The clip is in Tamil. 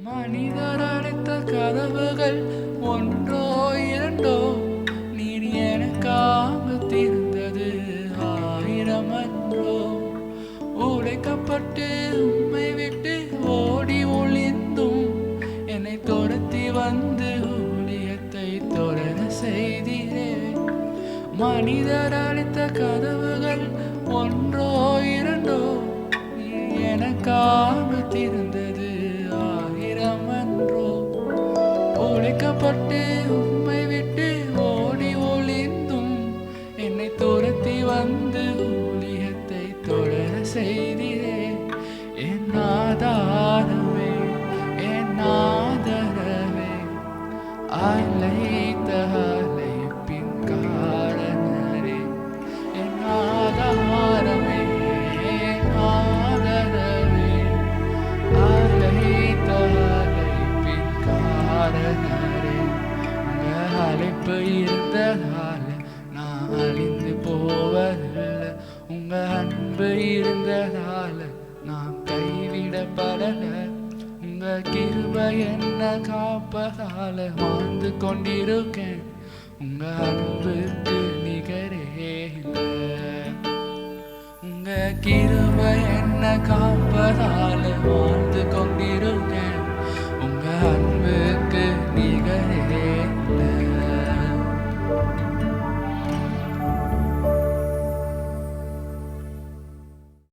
மனிதர் அடைத்த கதவுகள் ஒன்றோ இரண்டோ, நீர் எனக்காக திறந்தது ஆயிரம் அன்றோ. உடைக்கப்பட்டு உம்மை விட்டு ஓடி ஒளிந்தும் என்னை துரத்தி வந்து ஊழியத்தை தொடர செய்தீரே. மனிதர் அடைத்த கதவுகள் ஒன்றோ இரண்டோ, நீர் எனக்காக திறந்தது ஆயிரம் அன்றோ. உடைக்கப்பட்டு உம்மை விட்டு ஓடி ஒளிந்தும் என்னை துரத்தி வந்து ஊழியத்தை தொடர செய்தீரே. என் ஆதாரமே, என் ஆதரவே, அழைத்த அழைப்பின் காரணரே. என் ஆதாரமே, என் ஆதரவே, அழைத்த அழைப்பின் காரணரே. உங்க அழைப்பு இருந்ததால நான் அழிந்து போவதில்லை. உங்க அன்பு இருந்ததால நான் கைவிடப்படல. உங்க கிருபை என்ன காப்பதால வாழ்ந்து கொண்டிருக்கேன். உங்க அன்புக்கு நிகரே இல்லை. உங்க கிருபை என்ன காப்பதால வாழ்ந்து கொண்டிருக்கேன்.